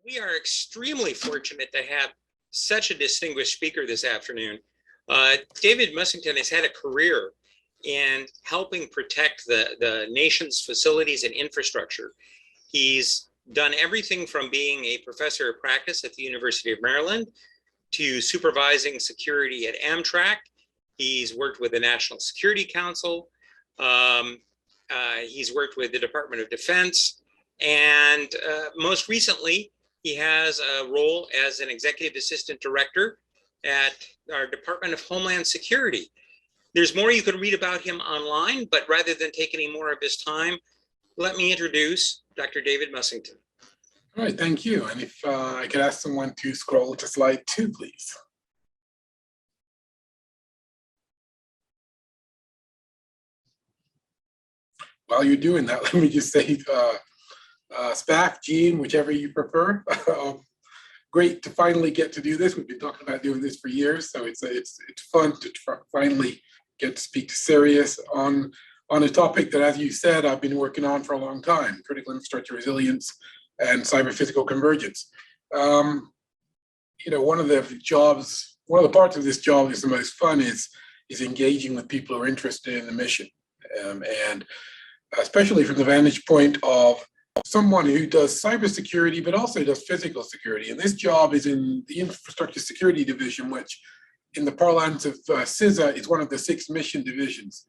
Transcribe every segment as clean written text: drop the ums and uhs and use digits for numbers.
We are extremely fortunate to have such a distinguished speaker this afternoon. David Mussington has had a career in helping protect the nation's facilities and infrastructure. He's done everything from being a professor of practice at the University of Maryland to supervising security at Amtrak. He's worked with the National Security Council. He's worked with the Department of Defense. And most recently, he has a role as an executive assistant director at our Department of Homeland Security. There's more you could read about him online, but rather than take any more of his time, let me introduce Dr. David Mussington. All right, thank you. And if I could ask someone to scroll to slide 2, please. While you're doing that, let me just say, Spaff, Gene, whichever you prefer. Great to finally get to do this. We've been talking about doing this for years, so it's fun to finally get to speak to CERIAS on a topic that, as you said, I've been working on for a long time: critical infrastructure resilience and cyber physical convergence. One of the parts of this job is the most fun is engaging with people who are interested in the mission, and especially from the vantage point of someone who does cybersecurity, but also does physical security. And this job is in the Infrastructure Security Division, which in the parlance of CISA is one of the 6 mission divisions.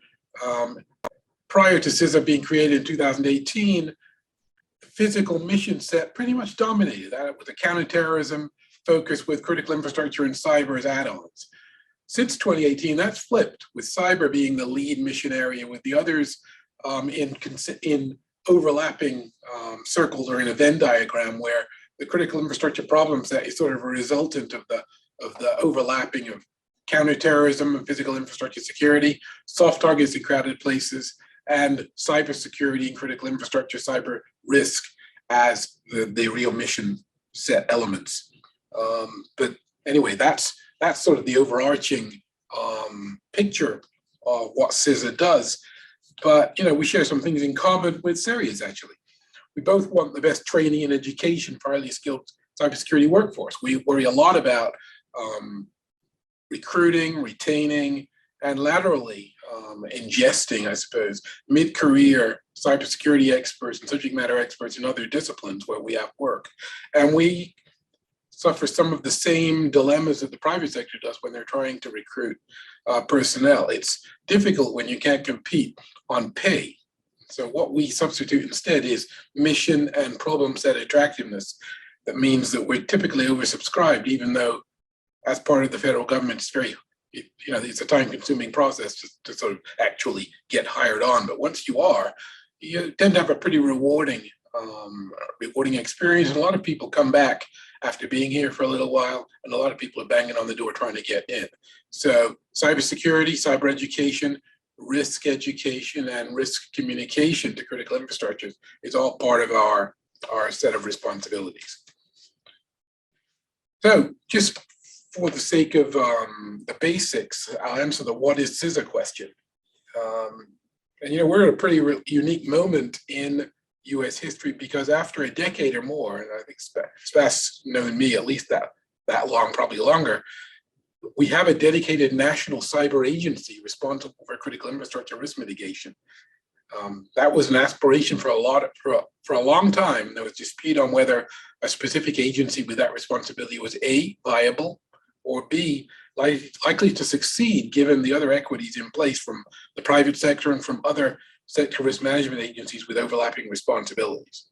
Prior to CISA being created in 2018, the physical mission set pretty much dominated that with a counterterrorism focus with critical infrastructure and cyber as add-ons. Since 2018, that's flipped, with cyber being the lead mission area, with the others in overlapping circles or in a Venn diagram, where the critical infrastructure problem set is sort of a resultant of the overlapping of counterterrorism and physical infrastructure security, soft targets in crowded places, and cybersecurity and critical infrastructure cyber risk as the real mission set elements. But anyway, that's sort of the overarching picture of what CISA does. But we share some things in common with CERIAS, actually. We both want the best training and education for highly skilled cybersecurity workforce. We worry a lot about recruiting, retaining, and laterally ingesting, I suppose, mid-career cybersecurity experts and subject matter experts in other disciplines where we have work. And we suffer some of the same dilemmas that the private sector does when they're trying to recruit personnel. It's difficult when you can't compete on pay. So what we substitute instead is mission and problem set attractiveness. That means that we're typically oversubscribed, even though as part of the federal government, it's very, it's a time-consuming process to sort of actually get hired on. But once you are, you tend to have a pretty rewarding experience. And a lot of people come back after being here for a little while, and a lot of people are banging on the door trying to get in. So cybersecurity, cyber education, risk education, and risk communication to critical infrastructures is all part of our set of responsibilities. So just for the sake of the basics, I'll answer the what is CISA question. And we're at a pretty unique moment in US history, because after a decade or more, and I think Spaff's known me at least that long, probably longer, we have a dedicated national cyber agency responsible for critical infrastructure risk mitigation. That was an aspiration for a long time. There was dispute on whether a specific agency with that responsibility was A, viable, or B, likely to succeed given the other equities in place from the private sector and from other sector risk management agencies with overlapping responsibilities.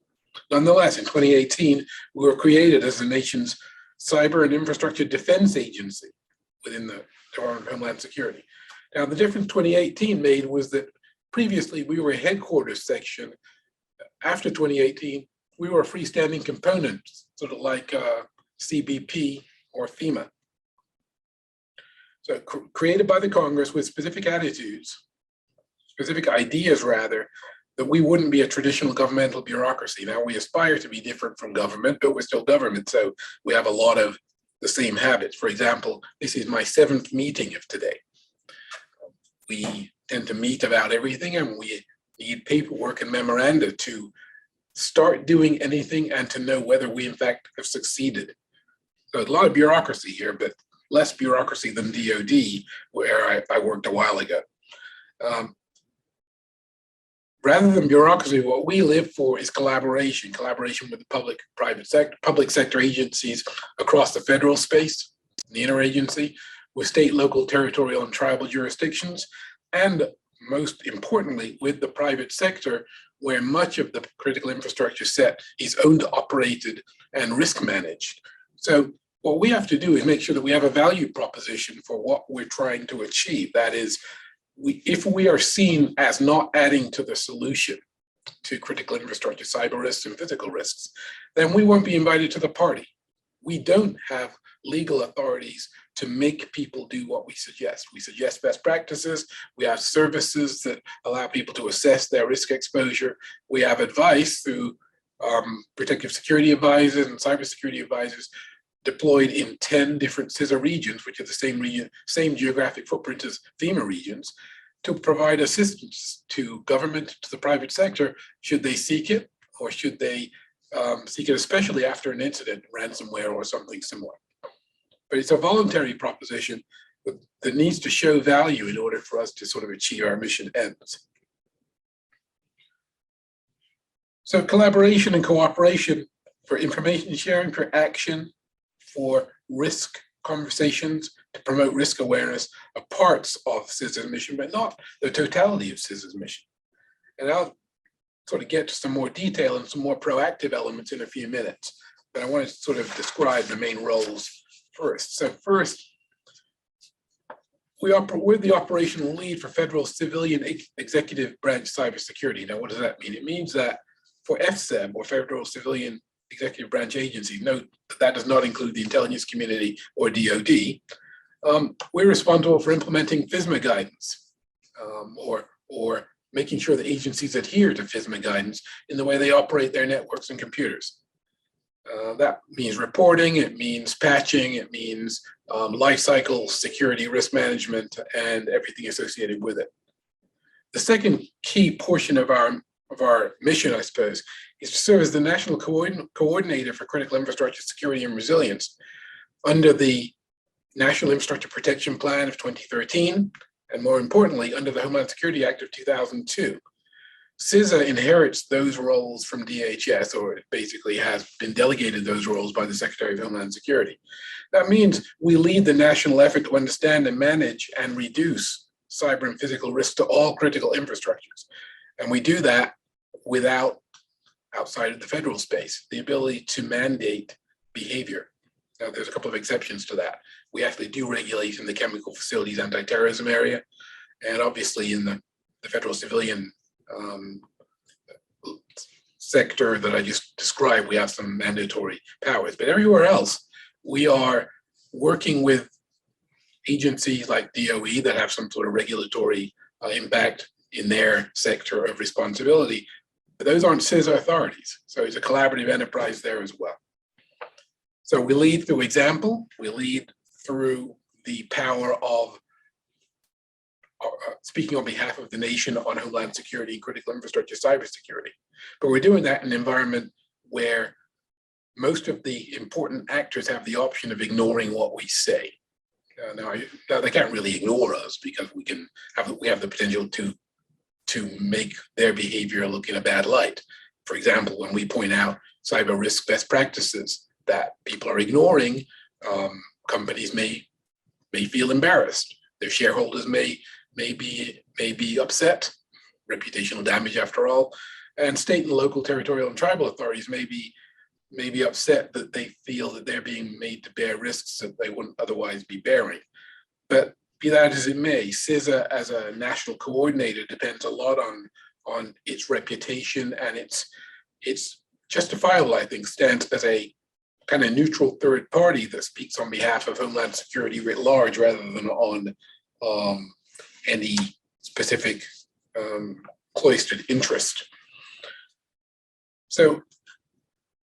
Nonetheless, in 2018, we were created as the nation's cyber and infrastructure defense agency within the Department of Homeland Security. Now, the difference 2018 made was that previously we were a headquarters section. After 2018, we were a freestanding component, sort of like CBP or FEMA. So created by the Congress with specific ideas rather, that we wouldn't be a traditional governmental bureaucracy. Now, we aspire to be different from government, but we're still government, so we have a lot of the same habits. For example, this is my 7th meeting of today. We tend to meet about everything, and we need paperwork and memoranda to start doing anything and to know whether we in fact have succeeded. So a lot of bureaucracy here, but less bureaucracy than DoD, where I worked a while ago. Rather than bureaucracy, what we live for is collaboration with the public sector agencies across the federal space, the interagency, with state, local, territorial, and tribal jurisdictions, and most importantly, with the private sector, where much of the critical infrastructure set is owned, operated, and risk managed. So what we have to do is make sure that we have a value proposition for what we're trying to achieve. That is, if we are seen as not adding to the solution to critical infrastructure, cyber risks and physical risks, then we won't be invited to the party. We don't have legal authorities to make people do what we suggest. We suggest best practices. We have services that allow people to assess their risk exposure. We have advice through protective security advisors and cybersecurity advisors deployed in 10 different CISA regions, which are the same region, same geographic footprint as FEMA regions, to provide assistance to government, to the private sector, should they seek it, or should they seek it especially after an incident, ransomware or something similar. But it's a voluntary proposition that needs to show value in order for us to sort of achieve our mission ends. So collaboration and cooperation for information sharing, for action, for risk conversations, to promote risk awareness are parts of CISA's mission, but not the totality of CISA's mission. And I'll sort of get to some more detail and some more proactive elements in a few minutes, but I want to sort of describe the main roles first. So first, we're the operational lead for federal civilian executive branch cybersecurity. Now, what does that mean? It means that for FCEB, or Federal Civilian Executive Branch Agency, note that does not include the intelligence community or DoD, we're responsible for implementing FISMA guidance, or making sure that agencies adhere to FISMA guidance in the way they operate their networks and computers. That means reporting, it means patching, it means lifecycle security, risk management, and everything associated with it. The second key portion of our mission, I suppose, is to serve as the national coordinator for critical infrastructure security and resilience under the National Infrastructure Protection Plan of 2013, and more importantly, under the Homeland Security Act of 2002. CISA inherits those roles from DHS, or it basically has been delegated those roles by the Secretary of Homeland Security. That means we lead the national effort to understand and manage and reduce cyber and physical risks to all critical infrastructures. And we do that outside of the federal space, the ability to mandate behavior. Now, there's a couple of exceptions to that. We actually do regulate in the chemical facilities anti-terrorism area, and obviously in the federal civilian sector that I just described, we have some mandatory powers. But everywhere else, we are working with agencies like DOE that have some sort of regulatory impact in their sector of responsibility. But those aren't CISA authorities. So it's a collaborative enterprise there as well. So we lead through example, we lead through the power of speaking on behalf of the nation on homeland security and critical infrastructure cybersecurity. But we're doing that in an environment where most of the important actors have the option of ignoring what we say. Now they can't really ignore us because we have the potential to make their behavior look in a bad light. For example, when we point out cyber risk best practices that people are ignoring, companies may feel embarrassed. Their shareholders may be upset, reputational damage after all, and state and local, territorial, and tribal authorities may be upset that they feel that they're being made to bear risks that they wouldn't otherwise be bearing. But be that as it may, CISA as a national coordinator depends a lot on its reputation, and it's justifiable, I think, stands as a kind of neutral third party that speaks on behalf of Homeland Security writ large rather than on any specific cloistered interest. So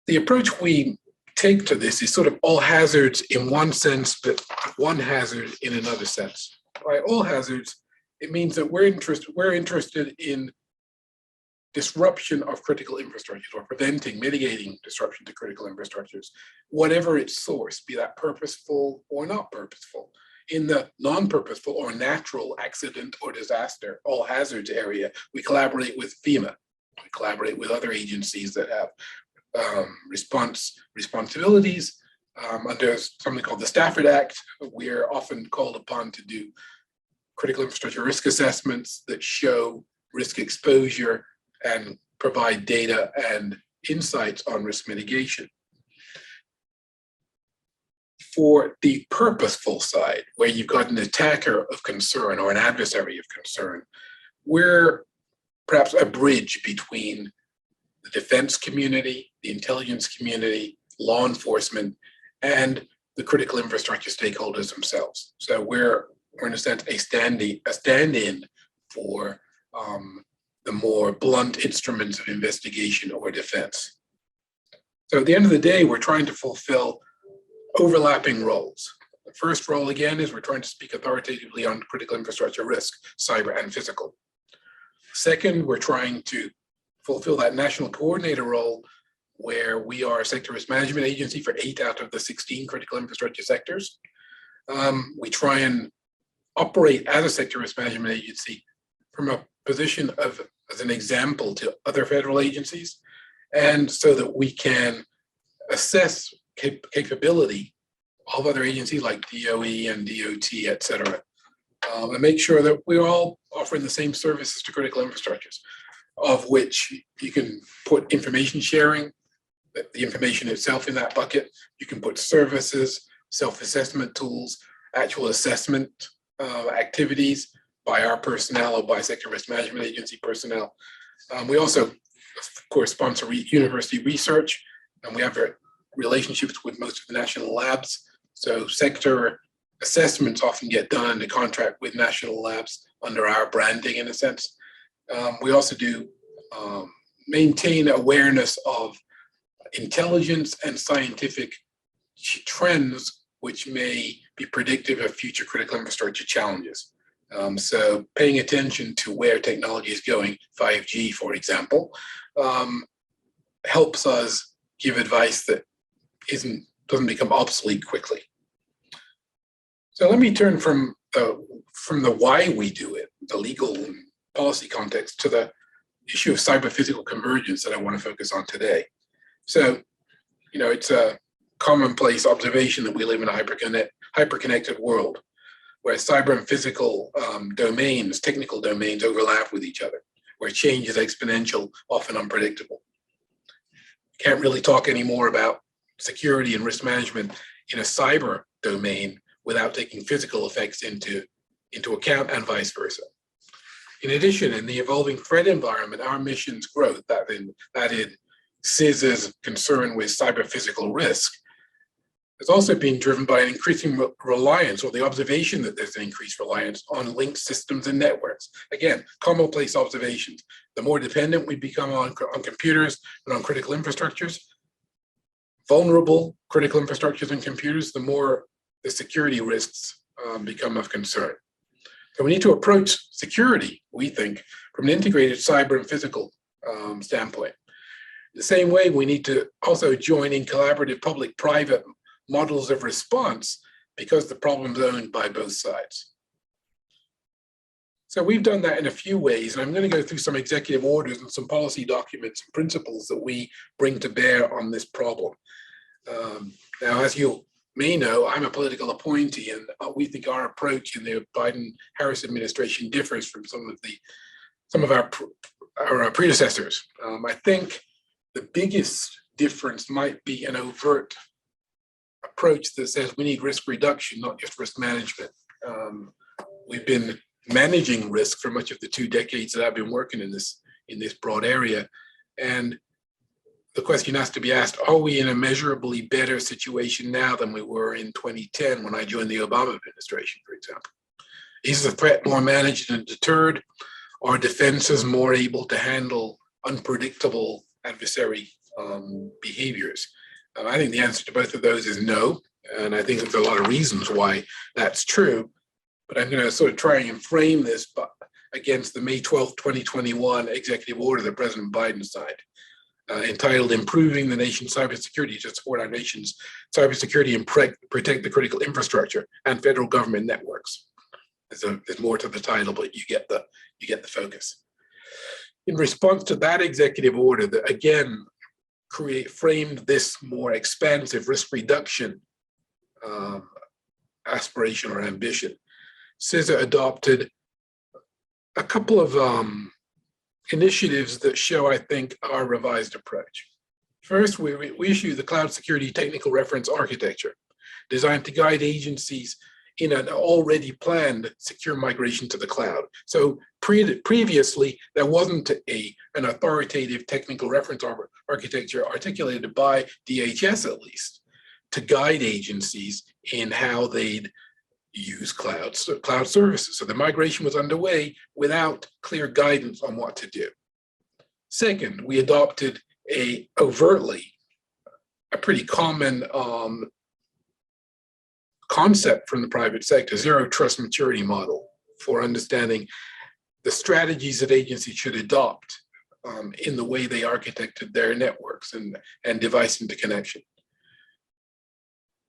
the approach we take to this is sort of all hazards in one sense, but one hazard in another sense. By all hazards, it means that we're interested in disruption of critical infrastructures or preventing, mitigating disruption to critical infrastructures, whatever its source, be that purposeful or not purposeful. In the non-purposeful or natural accident or disaster, all hazards area, we collaborate with FEMA. We collaborate with other agencies that have responsibilities under something called the Stafford Act. We're often called upon to do critical infrastructure risk assessments that show risk exposure and provide data and insights on risk mitigation. For the purposeful side, where you've got an attacker of concern or an adversary of concern, we're perhaps a bridge between the defense community, the intelligence community, law enforcement, and the critical infrastructure stakeholders themselves. So we're in a sense a stand-in for the more blunt instruments of investigation or defense. So at the end of the day, we're trying to fulfill overlapping roles. The first role, again, is we're trying to speak authoritatively on critical infrastructure risk, cyber and physical. Second, we're trying to fulfill that national coordinator role where we are a sector risk management agency for 8 out of the 16 critical infrastructure sectors. We try and operate as a sector risk management agency from a position of as an example to other federal agencies, and so that we can assess capability of other agencies like DOE and DOT, et cetera, and make sure that we're all offering the same services to critical infrastructures, of which you can put information sharing, the information itself in that bucket. You can put services, self-assessment tools, actual assessment activities by our personnel or by sector risk management agency personnel. We also, of course, sponsor university research, and we have relationships with most of the national labs. So sector assessments often get done under contract with national labs under our branding, in a sense. We also do maintain awareness of intelligence and scientific trends which may be predictive of future critical infrastructure challenges. So paying attention to where technology is going, 5G, for example, helps us give advice that doesn't become obsolete quickly. So let me turn from the why we do it, the legal and policy context, to the issue of cyber-physical convergence that I want to focus on today. So, it's a commonplace observation that we live in a hyper-connected world where cyber and physical domains, technical domains, overlap with each other, where change is exponential, often unpredictable. Can't really talk anymore about security and risk management in a cyber domain without taking physical effects into account, and vice versa. In addition, in the evolving threat environment, our mission's growth, that is CISA's concern with cyber-physical risk, has also been driven by an increasing reliance, or the observation that there's an increased reliance on linked systems and networks. Again, commonplace observations. The more dependent we become on computers and on critical infrastructures, vulnerable critical infrastructures and computers, the more the security risks become of concern. So we need to approach security, we think, from an integrated cyber and physical standpoint. The same way, we need to also join in collaborative public-private models of response because the problem's owned by both sides. So we've done that in a few ways, and I'm going to go through some executive orders and some policy documents and principles that we bring to bear on this problem. Now, as you may know, I'm a political appointee, and we think our approach in the Biden-Harris administration differs from some of our predecessors. I think the biggest difference might be an overt approach that says we need risk reduction, not just risk management. We've been managing risk for much of the 2 decades that I've been working in this broad area, and the question has to be asked: are we in a measurably better situation now than we were in 2010 when I joined the Obama administration, for example? Is the threat more managed and deterred? Are defenses more able to handle unpredictable adversary behaviors? I think the answer to both of those is no, and I think there's a lot of reasons why that's true, but I'm going to sort of try and frame this against the May 12th, 2021 executive order that President Biden signed, entitled Improving the Nation's Cybersecurity to Support Our Nation's Cybersecurity and Protect the Critical Infrastructure and Federal Government Networks. There's more to the title, but you get the focus. In response to that executive order that again framed this more expansive risk reduction aspiration or ambition, CISA adopted a couple of initiatives that show, I think, our revised approach. First, we issue the Cloud Security Technical Reference Architecture, designed to guide agencies in an already planned secure migration to the cloud. So previously, there wasn't an authoritative technical reference architecture articulated by DHS, at least, to guide agencies in how they'd use cloud services. So the migration was underway without clear guidance on what to do. Second, we adopted a pretty common concept from the private sector, zero trust maturity model, for understanding the strategies that agencies should adopt in the way they architected their networks and device interconnection.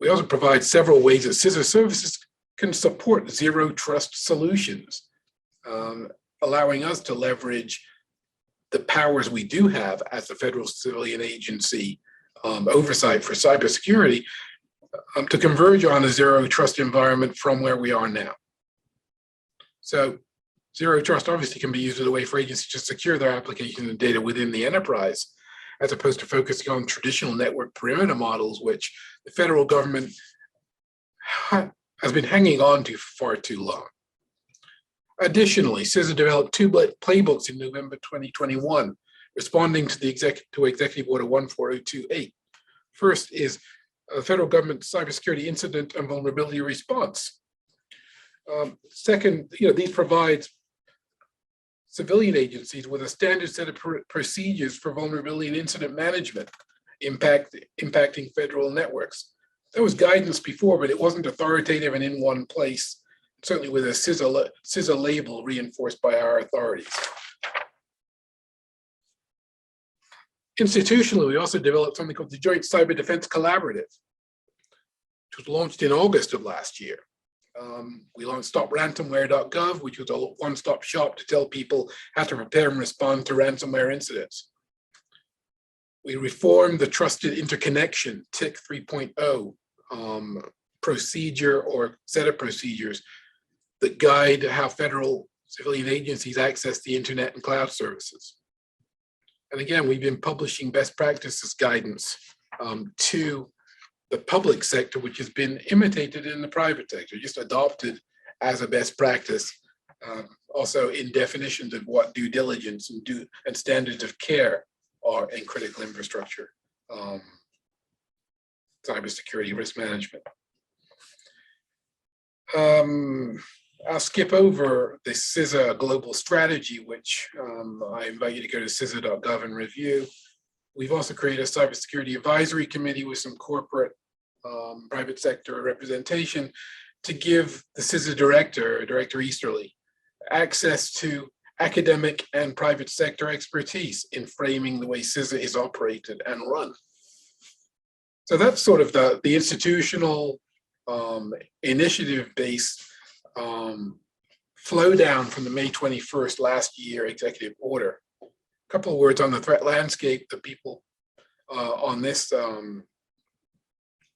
We also provide several ways that CISA services can support zero trust solutions, allowing us to leverage the powers we do have as the federal civilian agency oversight for cybersecurity to converge on a zero trust environment from where we are now. So zero trust obviously can be used as a way for agencies to secure their applications and data within the enterprise, as opposed to focusing on traditional network perimeter models, which the federal government has been hanging on to for far too long. Additionally, CISA developed two playbooks in November 2021, responding to the Executive Order 14028. First is the federal government cybersecurity incident and vulnerability response. Second, these provide civilian agencies with a standard set of procedures for vulnerability and incident management impacting federal networks. There was guidance before, but it wasn't authoritative and in one place, certainly with a CISA label reinforced by our authorities. Institutionally, we also developed something called the Joint Cyber Defense Collaborative, which was launched in August of last year. We launched StopRansomware.gov, which was a one-stop shop to tell people how to prepare and respond to ransomware incidents. We reformed the Trusted Interconnection, TIC 3.0, procedure or set of procedures that guide how federal civilian agencies access the internet and cloud services. And again, we've been publishing best practices guidance to the public sector, which has been imitated in the private sector, just adopted as a best practice, also in definitions of what due diligence and standards of care are in critical infrastructure, cybersecurity risk management. I'll skip over the CISA global strategy, which I invite you to go to CISA.gov and review. We've also created a cybersecurity advisory committee with some corporate private sector representation to give the CISA Director Easterly, access to academic and private sector expertise in framing the way CISA is operated and run. So that's sort of the institutional initiative-based flow down from the May 21st last year executive order. A couple of words on the threat landscape that people on this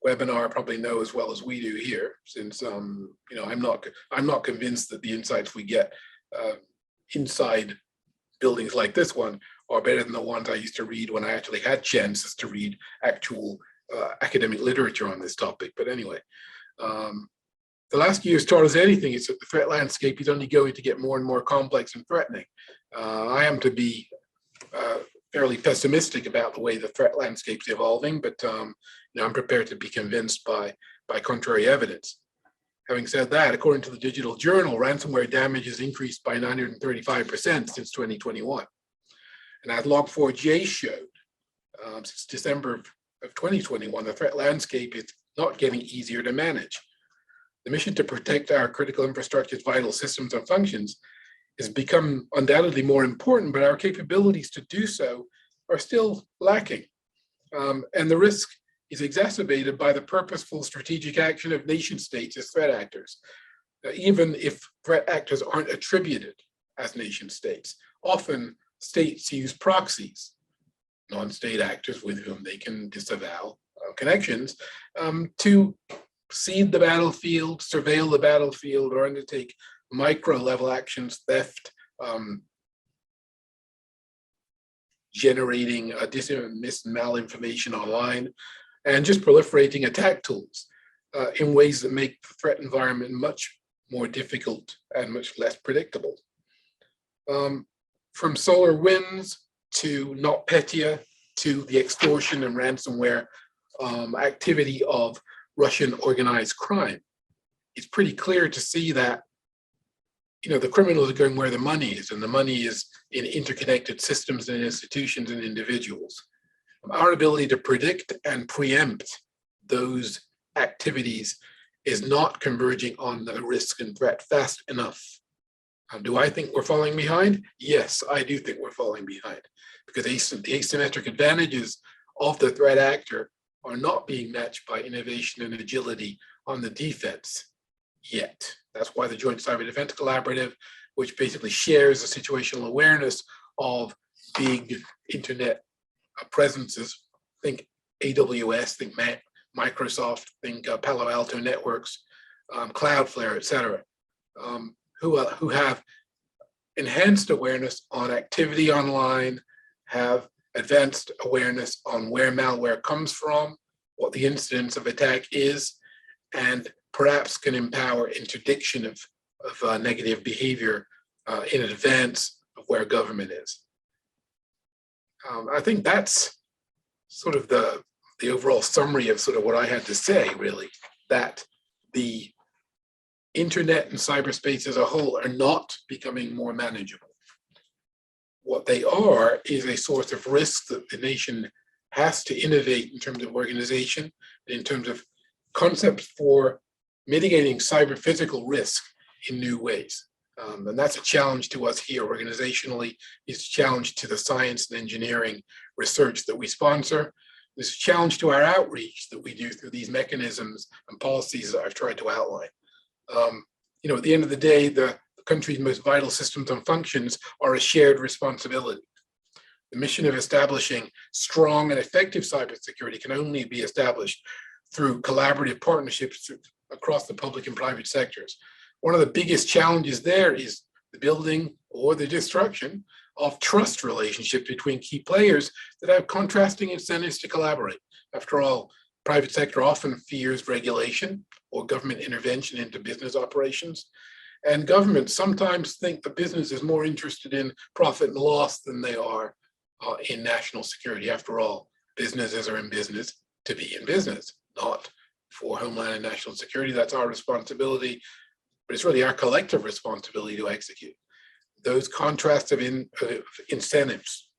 webinar probably know as well as we do here, since I'm not convinced that the insights we get inside buildings like this one are better than the ones I used to read when I actually had chances to read actual academic literature on this topic. But anyway, the last year's taught us anything, it's that the threat landscape is only going to get more and more complex and threatening. I am to be fairly pessimistic about the way the threat landscape is evolving, but I'm prepared to be convinced by contrary evidence. Having said that, according to the Digital Journal, ransomware damage has increased by 935% since 2021. And as Log4j showed, since December of 2021, the threat landscape is not getting easier to manage. The mission to protect our critical infrastructure's vital systems and functions has become undoubtedly more important, but our capabilities to do so are still lacking. And the risk is exacerbated by the purposeful strategic action of nation states as threat actors, even if threat actors aren't attributed as nation states. Often states use proxies, non-state actors with whom they can disavow connections, to seed the battlefield, surveil the battlefield, or undertake micro-level actions, theft, generating malinformation online, and just proliferating attack tools in ways that make the threat environment much more difficult and much less predictable. From solar winds to NotPetya to the extortion and ransomware activity of Russian organized crime, it's pretty clear to see that the criminals are going where the money is, and the money is in interconnected systems and institutions and individuals. Our ability to predict and preempt those activities is not converging on the risk and threat fast enough. Do I think we're falling behind? Yes, I do think we're falling behind, because the asymmetric advantages of the threat actor are not being matched by innovation and agility on the defense yet. That's why the Joint Cyber Defense Collaborative, which basically shares a situational awareness of big internet presences, think AWS, think Microsoft, think Palo Alto Networks, Cloudflare, et cetera, who have enhanced awareness on activity online, have advanced awareness on where malware comes from, what the incidence of attack is, and perhaps can empower interdiction of negative behavior in advance of where government is. I think that's sort of the overall summary of sort of what I had to say, really, that the internet and cyberspace as a whole are not becoming more manageable. What they are is a source of risk that the nation has to innovate in terms of organization, in terms of concepts for mitigating cyber physical risk in new ways. And that's a challenge to us here organizationally. It's a challenge to the science and engineering research that we sponsor. It's a challenge to our outreach that we do through these mechanisms and policies that I've tried to outline. At the end of the day, the country's most vital systems and functions are a shared responsibility. The mission of establishing strong and effective cybersecurity can only be established through collaborative partnerships across the public and private sectors. One of the biggest challenges there is the building or the destruction of trust relationships between key players that have contrasting incentives to collaborate. After all, private sector often fears regulation or government intervention into business operations. And governments sometimes think the business is more interested in profit and loss than they are in national security. After all, businesses are in business to be in business, not for homeland and national security. That's our responsibility, but it's really our collective responsibility to execute. Those contrasts of incentives,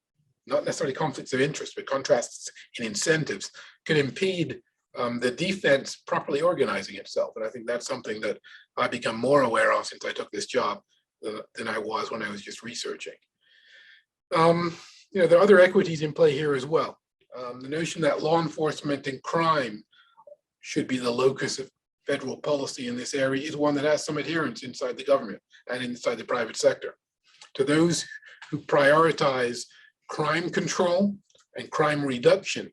not necessarily conflicts of interest, but contrasts in incentives can impede the defense properly organizing itself. And I think that's something that I've become more aware of since I took this job than I was when I was just researching. There are other equities in play here as well. The notion that law enforcement and crime should be the locus of federal policy in this area is one that has some adherence inside the government and inside the private sector. To those who prioritize crime control and crime reduction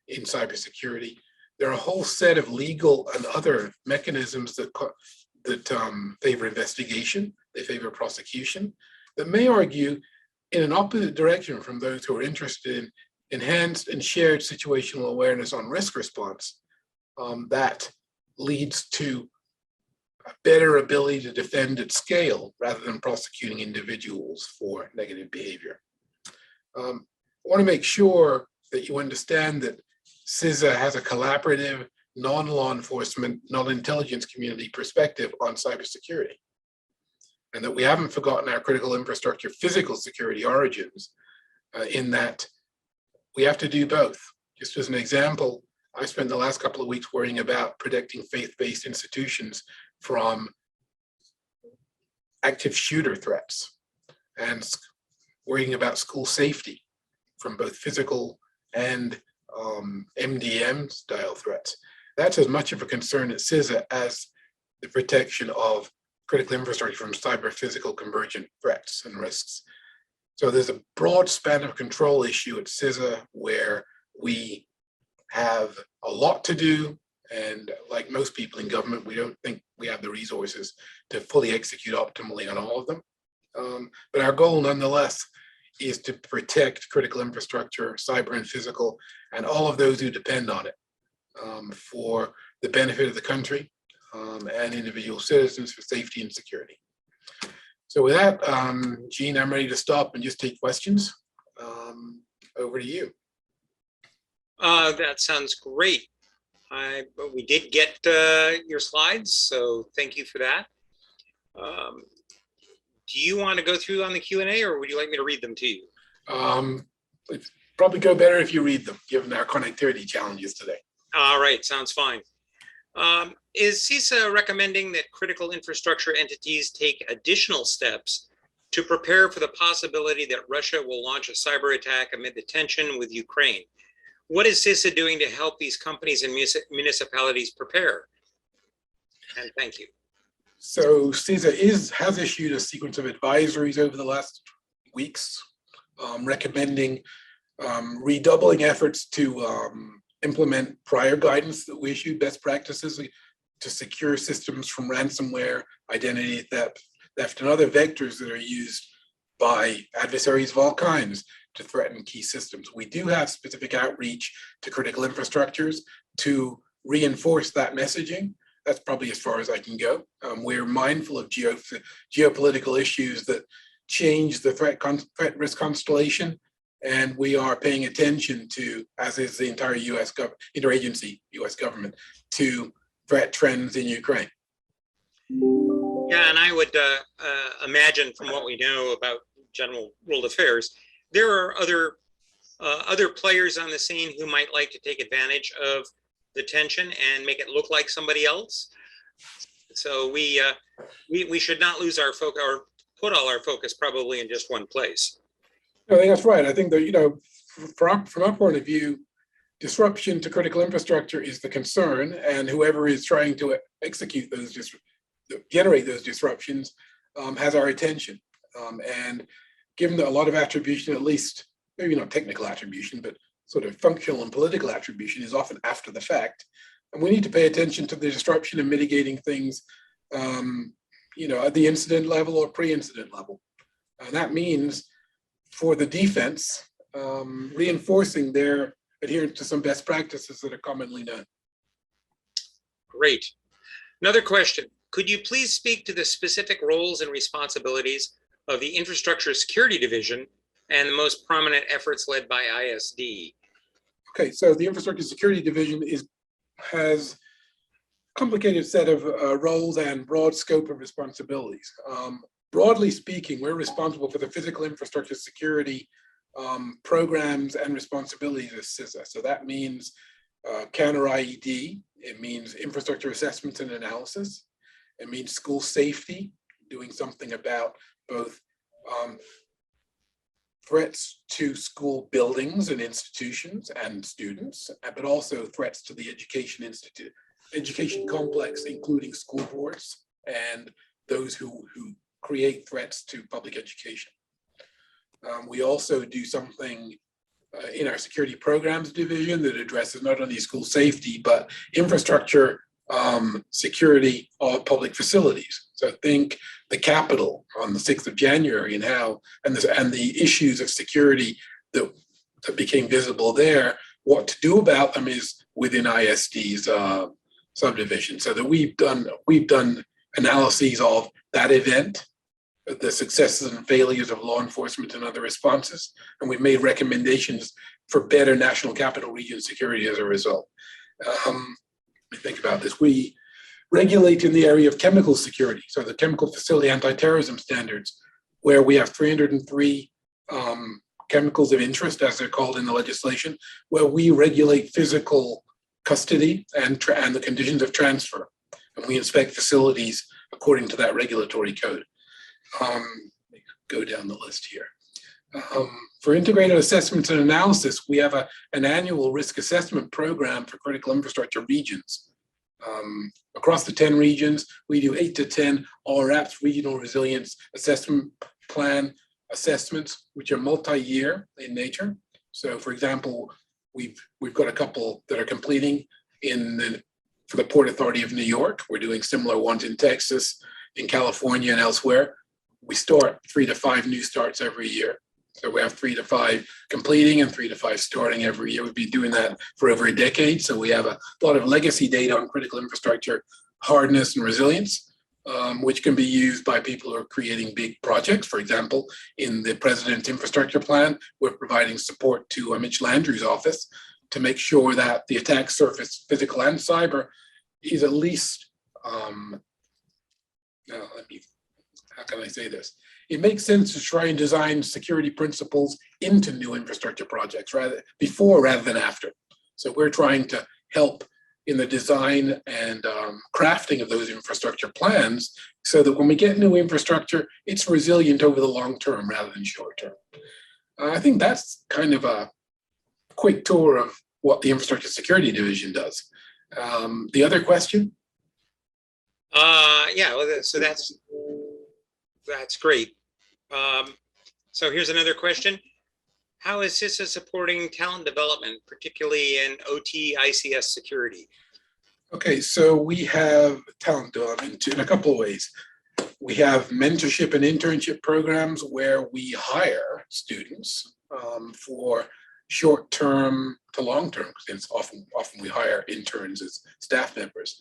in cybersecurity, there are a whole set of legal and other mechanisms that favor investigation, they favor prosecution, that may argue in an opposite direction from those who are interested in enhanced and shared situational awareness on risk response that leads to a better ability to defend at scale rather than prosecuting individuals for negative behavior. I want to make sure that you understand that CISA has a collaborative, non-law enforcement, non-intelligence community perspective on cybersecurity, and that we haven't forgotten our critical infrastructure physical security origins in that we have to do both. Just as an example, I spent the last couple of weeks worrying about protecting faith-based institutions from active shooter threats. and worrying about school safety from both physical and MDM style threats. That's as much of a concern at CISA as the protection of critical infrastructure from cyber physical convergent threats and risks. So there's a broad span of control issue at CISA where we have a lot to do, and like most people in government, we don't think we have the resources to fully execute optimally on all of them. But our goal nonetheless is to protect critical infrastructure, cyber and physical, and all of those who depend on it for the benefit of the country and individual citizens for safety and security. So with that, Jean, I'm ready to stop and just take questions. Over to you. That sounds great. We did get your slides, so thank you for that. Do you want to go through on the Q&A, or would you like me to read them to you? It'd probably go better if you read them, given our connectivity challenges today. All right, sounds fine. Is CISA recommending that critical infrastructure entities take additional steps to prepare for the possibility that Russia will launch a cyber attack amid the tension with Ukraine? What is CISA doing to help these companies and municipalities prepare? And thank you. So CISA has issued a sequence of advisories over the last weeks, recommending redoubling efforts to implement prior guidance that we issued, best practices to secure systems from ransomware, identity theft, and other vectors that are used by adversaries of all kinds to threaten key systems. We do have specific outreach to critical infrastructures to reinforce that messaging. That's probably as far as I can go. We're mindful of geopolitical issues that change the threat risk constellation, and we are paying attention to, as is the entire interagency U.S. government, to threat trends in Ukraine. Yeah, and I would imagine from what we know about general world affairs, there are other players on the scene who might like to take advantage of the tension and make it look like somebody else. So we should not lose our focus or put all our focus probably in just one place. I think that's right. I think that, from our point of view, disruption to critical infrastructure is the concern, and whoever is trying to execute generate those disruptions has our attention. And given that a lot of attribution, at least maybe not technical attribution, but sort of functional and political attribution is often after the fact. And we need to pay attention to the disruption and mitigating things, at the incident level or pre-incident level. And that means for the defense, reinforcing their adherence to some best practices that are commonly known. Great. Another question. Could you please speak to the specific roles and responsibilities of the Infrastructure Security Division and the most prominent efforts led by ISD? Okay, so the Infrastructure Security Division has a complicated set of roles and broad scope of responsibilities. Broadly speaking, we're responsible for the physical infrastructure security programs and responsibilities of CISA. So that means counter IED, it means infrastructure assessments and analysis, it means school safety, doing something about both threats to school buildings and institutions and students, but also threats to the education complex, including school boards and those who create threats to public education. We also do something in our security programs division that addresses not only school safety, but infrastructure security of public facilities. So think the Capitol on the 6th of January and the issues of security that became visible there. What to do about them is within ISD's subdivision. So that we've done analyses of that event, the successes and failures of law enforcement and other responses, and we've made recommendations for better national capital region security as a result. Think about this. We regulate in the area of chemical security, so the chemical facility anti-terrorism standards, where we have 303 chemicals of interest, as they're called in the legislation, where we regulate physical custody and the conditions of transfer, and we inspect facilities according to that regulatory code. go down the list here. For integrated assessments and analysis, we have an annual risk assessment program for critical infrastructure regions. Across the 10 regions, we do 8 to 10 RAPS regional resilience assessment plan assessments, which are multi-year in nature. So, for example, we've got a couple that are completing for the Port Authority of New York. We're doing similar ones in Texas, in California, and elsewhere. We start 3 to 5 new starts every year. So we have 3 to 5 completing and 3 to 5 starting every year. We've been doing that for over a decade. So we have a lot of legacy data on critical infrastructure hardness and resilience, which can be used by people who are creating big projects. For example, in the President's Infrastructure Plan, we're providing support to Mitch Landrieu's office to make sure that the attack surface, physical and cyber, is at least, how can I say this? It makes sense to try and design security principles into new infrastructure projects before rather than after. So we're trying to help in the design and crafting of those infrastructure plans so that when we get new infrastructure, it's resilient over the long term rather than short term. I think that's kind of a quick tour of what the Infrastructure Security Division does. The other question? Yeah, well, so that's great. So here's another question. How is CISA supporting talent development, particularly in OT ICS security? Okay, so we have talent development in a couple of ways. We have mentorship and internship programs where we hire students for short-term to long-term, because often we hire interns as staff members.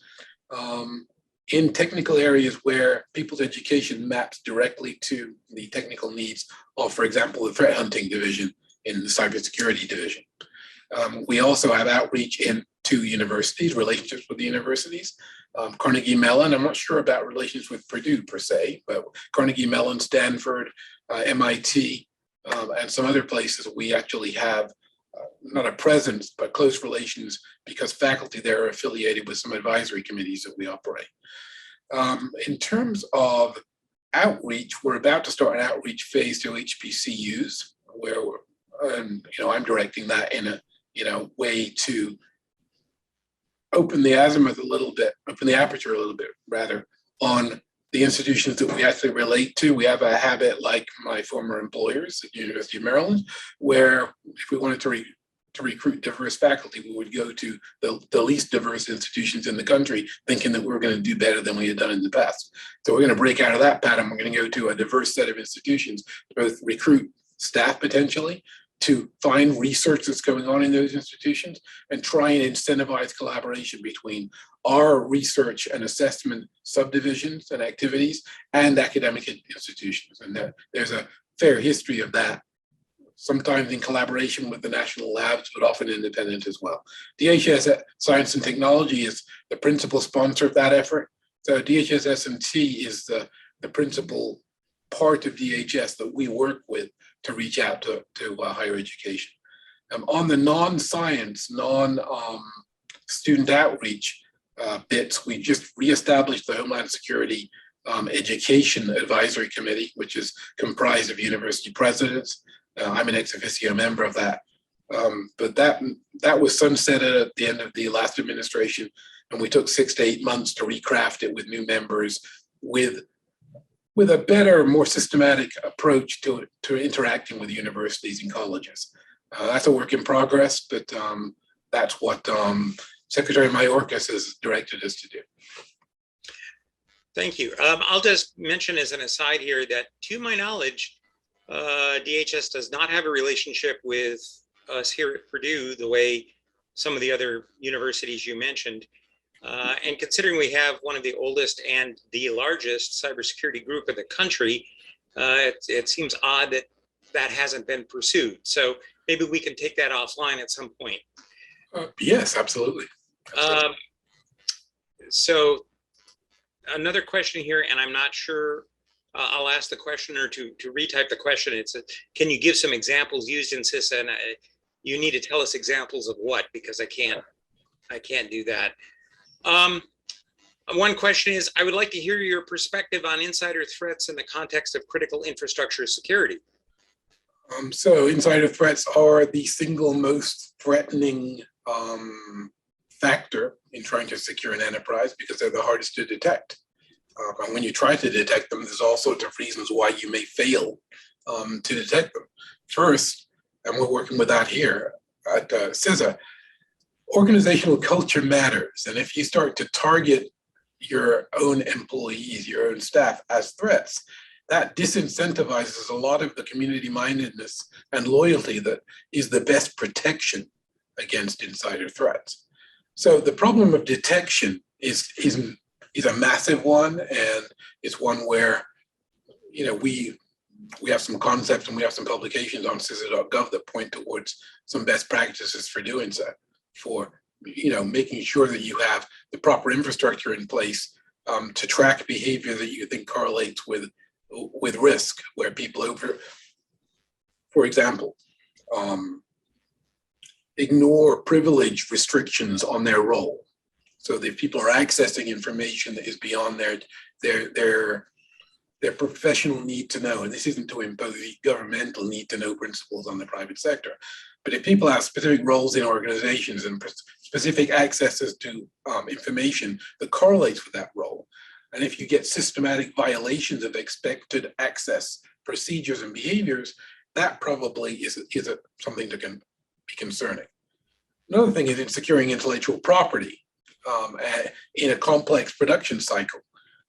In technical areas where people's education maps directly to the technical needs of, for example, the threat hunting division in the cybersecurity division. We also have outreach into universities, relationships with the universities. Carnegie Mellon, I'm not sure about relations with Purdue per se, but Carnegie Mellon, Stanford, MIT, and some other places we actually have not a presence, but close relations because faculty there are affiliated with some advisory committees that we operate. In terms of outreach, we're about to start an outreach phase to HBCUs, where I'm directing that in a way to open the azimuth a little bit, open the aperture a little bit rather, on the institutions that we actually relate to. We have a habit, like my former employers at the University of Maryland, where if we wanted to recruit diverse faculty, we would go to the least diverse institutions in the country, thinking that we were going to do better than we had done in the past. So we're going to break out of that pattern. We're going to go to a diverse set of institutions to both recruit staff potentially, to find research that's going on in those institutions, and try and incentivize collaboration between our research and assessment subdivisions and activities and academic institutions. And there's a fair history of that, sometimes in collaboration with the national labs, but often independent as well. DHS Science and Technology is the principal sponsor of that effort. So DHS S&T is the principal part of DHS that we work with to reach out to higher education. On the non-science, non-student outreach bits, we just reestablished the Homeland Security Education Advisory Committee, which is comprised of university presidents. I'm an ex officio member of that. But that was sunsetted at the end of the last administration, and we took 6 to 8 months to recraft it with new members, with a better, more systematic approach to interacting with universities and colleges. That's a work in progress, but that's what Secretary Mayorkas has directed us to do. Thank you. I'll just mention as an aside here that, to my knowledge, DHS does not have a relationship with us here at Purdue the way some of the other universities you mentioned. And considering we have one of the oldest and the largest cybersecurity group in the country, it seems odd that that hasn't been pursued. So maybe we can take that offline at some point. Yes, absolutely. So another question here, and I'm not sure, I'll ask the questioner to retype the question. It's can you give some examples used in CISA? And you need to tell us examples of what, because I can't do that. One question is, I would like to hear your perspective on insider threats in the context of critical infrastructure security. So insider threats are the single most threatening factor in trying to secure an enterprise because they're the hardest to detect. And when you try to detect them, there's all sorts of reasons why you may fail to detect them. First, and we're working with that here at CISA, organizational culture matters. And if you start to target your own employees, your own staff as threats, that disincentivizes a lot of the community mindedness and loyalty that is the best protection against insider threats. So the problem of detection is a massive one, and it's one where, you know, we have some concepts and we have some publications on CISA.gov that point towards some best practices for doing so, for, you know, making sure that you have the proper infrastructure in place to track behavior that you think correlates with risk, where people for example, ignore privilege restrictions on their role. So that if people are accessing information that is beyond their professional need to know, and this isn't to impose governmental need to know principles on the private sector, but if people have specific roles in organizations and specific accesses to information that correlates with that role, and if you get systematic violations of expected access procedures and behaviors, that probably is something that can be concerning. Another thing is in securing intellectual property in a complex production cycle.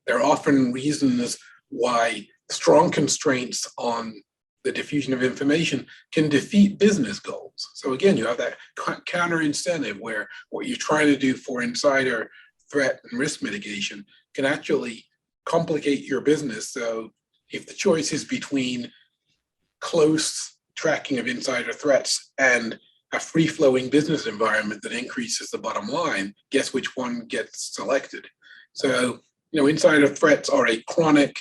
There are often reasons why strong constraints on the diffusion of information can defeat business goals. So again, you have that counter incentive where what you're trying to do for insider threat and risk mitigation can actually complicate your business. So if the choice is between close tracking of insider threats and a free-flowing business environment that increases the bottom line, guess which one gets selected? So, you know, insider threats are a chronic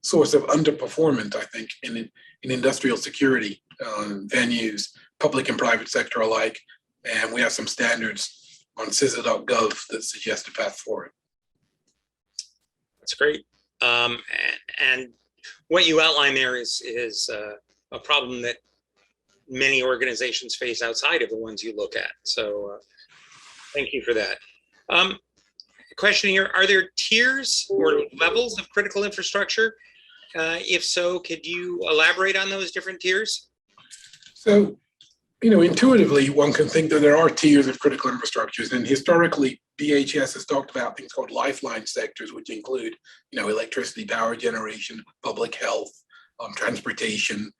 source of underperformance, I think, in industrial security venues, public and private sector alike. And we have some standards on CISA.gov that suggest a path forward. That's great. And what you outline there is a problem that many organizations face outside of the ones you look at. So thank you for that. Question here, are there tiers or levels of critical infrastructure? If so, could you elaborate on those different tiers? So, you know, intuitively, one can think that there are tiers of critical infrastructures, and historically, BHS has talked about things called lifeline sectors, which include, you know, electricity, power generation, public health, transportation,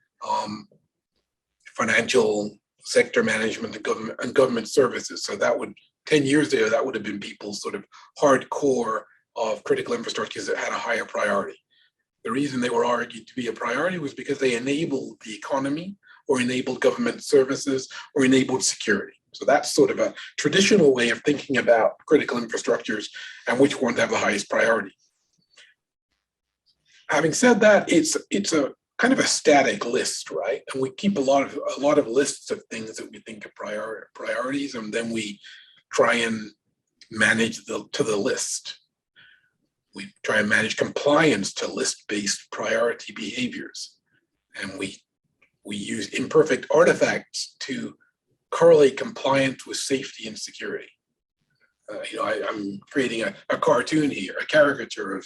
financial sector management, and government services. So that would, 10 years ago, that would have been people's sort of hardcore of critical infrastructures that had a higher priority. The reason they were argued to be a priority was because they enabled the economy, or enabled government services, or enabled security. So that's sort of a traditional way of thinking about critical infrastructures and which ones have the highest priority. Having said that, it's a kind of a static list, right? And we keep a lot of lists of things that we think are priorities, and then we try and manage to the list. We try and manage compliance to list-based priority behaviors, and we use imperfect artifacts to correlate compliance with safety and security. You know, I'm creating a cartoon here, a caricature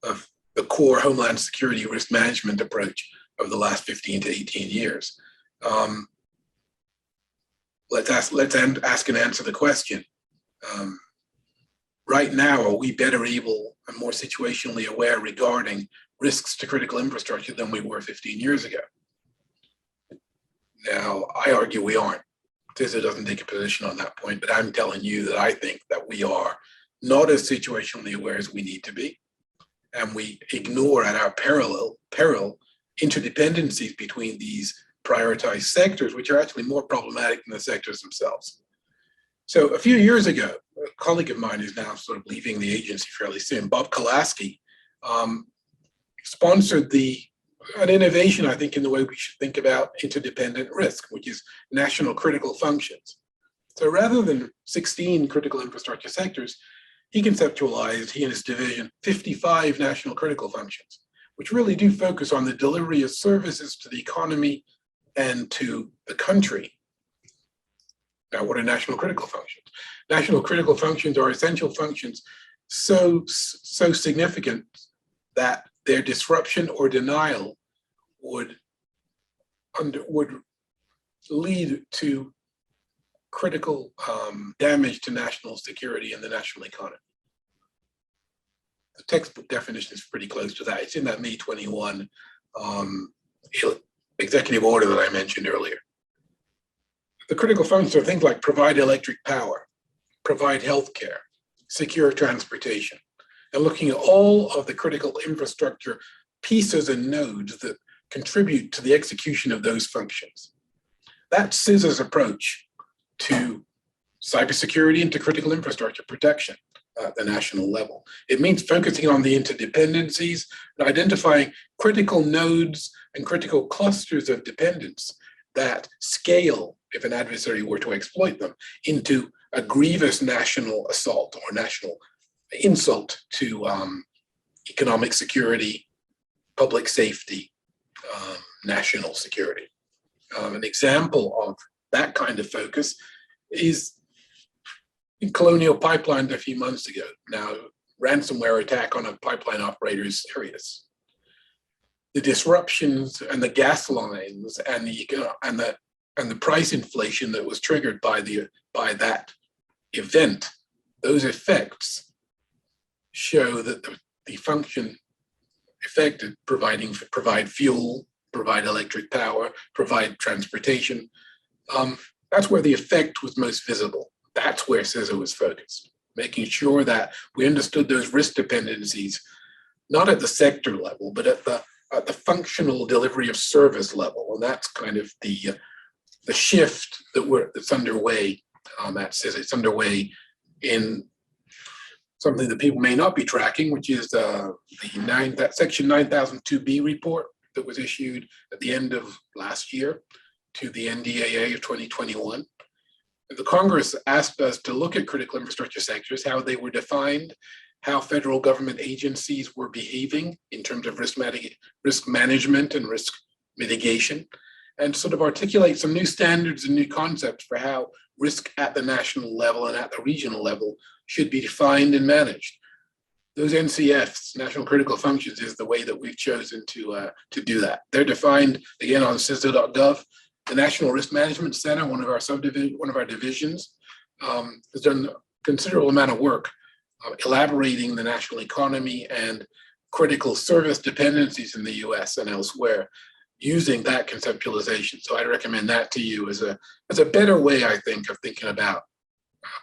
of the core Homeland Security risk management approach of the last 15 to 18 years. Let's ask and answer the question. Right now, are we better able and more situationally aware regarding risks to critical infrastructure than we were 15 years ago? Now, I argue we aren't. CISA doesn't take a position on that point, but I'm telling you that I think that we are not as situationally aware as we need to be. And we ignore at our peril interdependencies between these prioritized sectors, which are actually more problematic than the sectors themselves. So a few years ago, a colleague of mine who's now sort of leaving the agency fairly soon, Bob Kolaski, sponsored an innovation, I think, in the way we should think about interdependent risk, which is national critical functions. So rather than 16 critical infrastructure sectors, he conceptualized, he and his division, 55 national critical functions, which really do focus on the delivery of services to the economy and to the country. Now, what are national critical functions? National critical functions are essential functions so significant that their disruption or denial would lead to critical damage to national security and the national economy. The textbook definition is pretty close to that. It's in that May 21 executive order that I mentioned earlier. The critical functions are things like provide electric power, provide healthcare, secure transportation, and looking at all of the critical infrastructure pieces and nodes that contribute to the execution of those functions. That's CISA's approach to cybersecurity and to critical infrastructure protection at the national level. It means focusing on the interdependencies and identifying critical nodes and critical clusters of dependence that scale, if an adversary were to exploit them, into a grievous national assault or national insult to economic security, public safety, national security. An example of that kind of focus is in Colonial Pipeline a few months ago. Now, ransomware attack on a pipeline operator is serious. The disruptions and the gas lines and the price inflation that was triggered by that event, those effects show that the function affected provide fuel, provide electric power, provide transportation. That's where the effect was most visible. That's where CISA was focused, making sure that we understood those risk dependencies, not at the sector level, but at the functional delivery of service level. And that's kind of the shift that's underway at CISA. It's underway in something that people may not be tracking, which is that Section 9002B report that was issued at the end of last year to the NDAA of 2021. The Congress asked us to look at critical infrastructure sectors, how they were defined, how federal government agencies were behaving in terms of risk management and risk mitigation, and sort of articulate some new standards and new concepts for how risk at the national level and at the regional level should be defined and managed. Those NCFs, National Critical Functions, is the way that we've chosen to do that. They're defined, again, on CISA.gov. The National Risk Management Center, one of our divisions, has done a considerable amount of work elaborating the national economy and critical service dependencies in the US and elsewhere using that conceptualization. So I'd recommend that to you as a better way, I think, of thinking about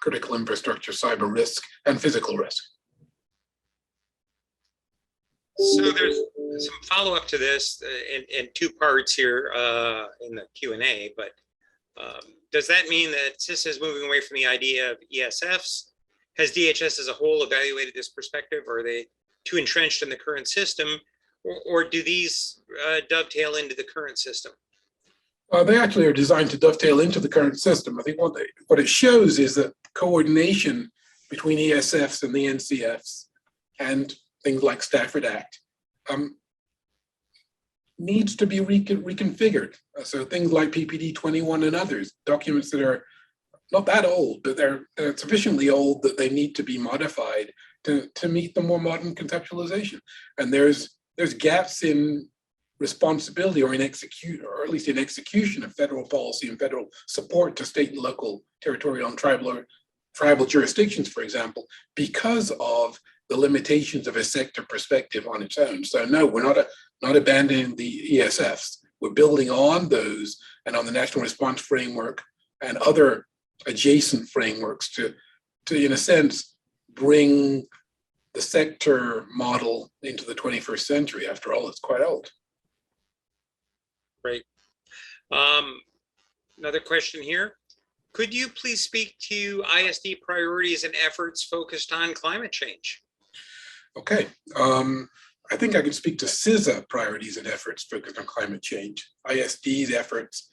critical infrastructure, cyber risk, and physical risk. So there's some follow-up to this in two parts here in the Q&A, but does that mean that CISA is moving away from the idea of ESFs? Has DHS as a whole evaluated this perspective? Or are they too entrenched in the current system? Or do these dovetail into the current system? They actually are designed to dovetail into the current system. I think what it shows is that coordination between ESFs and the NCFs and things like Stafford Act needs to be reconfigured. So things like PPD 21 and others, documents that are not that old, but they're sufficiently old that they need to be modified to meet the more modern conceptualization. And there's gaps in responsibility or in execute, or at least in execution of federal policy and federal support to state and local, territorial and tribal jurisdictions, for example, because of the limitations of a sector perspective on its own. So no, we're not abandoning the ESFs. We're building on those and on the National Response Framework and other adjacent frameworks to in a sense, bring the sector model into the 21st century. After all, it's quite old. Great. Another question here. Could you please speak to ISD priorities and efforts focused on climate change? Okay. I think I can speak to CISA priorities and efforts focused on climate change. ISD's efforts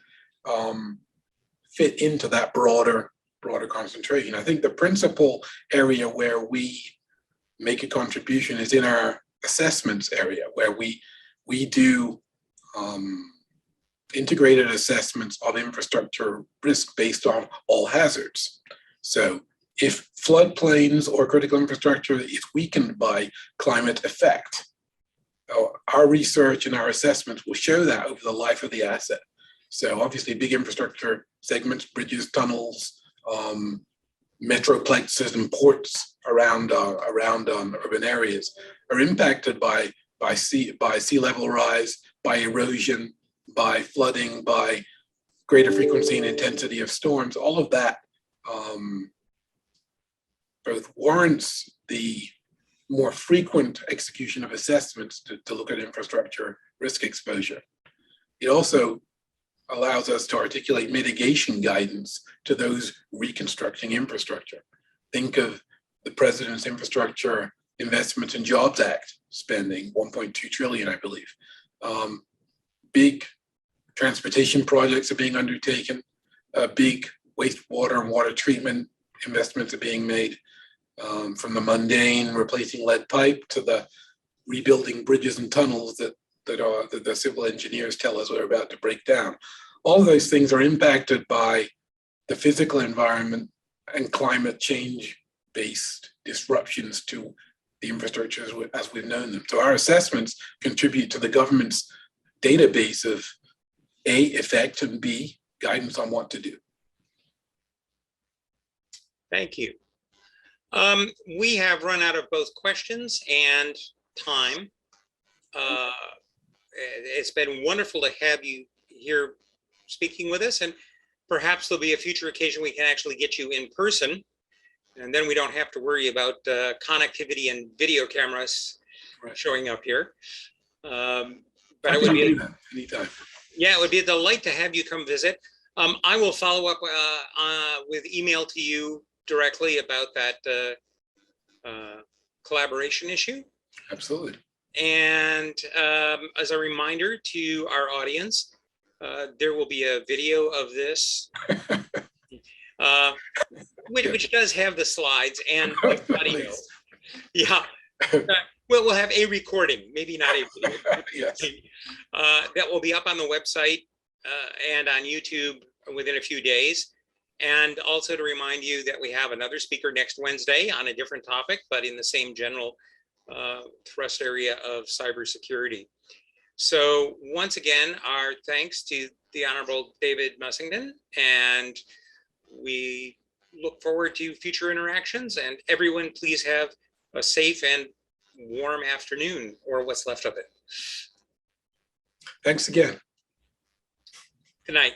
fit into that broader broader concentration. I think the principal area where we make a contribution is in our assessments area, where we do integrated assessments of infrastructure risk based on all hazards. So if floodplains or critical infrastructure is weakened by climate effect, our research and our assessments will show that over the life of the asset. So obviously big infrastructure segments, bridges, tunnels, metroplexes and ports around urban areas are impacted by sea level rise, by erosion, by flooding, by greater frequency and intensity of storms. All of that both warrants the more frequent execution of assessments to look at infrastructure risk exposure. It also allows us to articulate mitigation guidance to those reconstructing infrastructure. Think of the President's Infrastructure Investments and Jobs Act spending, 1.2 trillion, I believe. Big transportation projects are being undertaken. Big wastewater and water treatment investments are being made, from the mundane replacing lead pipe to the rebuilding bridges and tunnels that the civil engineers tell us we're about to break down. All of those things are impacted by the physical environment and climate change-based disruptions to the infrastructure as we've known them. So our assessments contribute to the government's database of A, effect, and B, guidance on what to do. Thank you. We have run out of both questions and time. It's been wonderful to have you here speaking with us, and perhaps there'll be a future occasion we can actually get you in person, and then we don't have to worry about connectivity and video cameras showing up here. But it would be anytime. Yeah, it would be a delight to have you come visit. I will follow up with email to you directly about that collaboration issue. Absolutely. And as a reminder to our audience, there will be a video of this, which does have the slides and the audio. Yeah. Well, we'll have a recording, maybe not a video. Yes. That will be up on the website and on YouTube within a few days. And also to remind you that we have another speaker next Wednesday on a different topic, but in the same general thrust area of cybersecurity. So once again, our thanks to the Honorable David Mussington, and we look forward to future interactions. And everyone, please have a safe and warm afternoon, or what's left of it. Thanks again. Good night.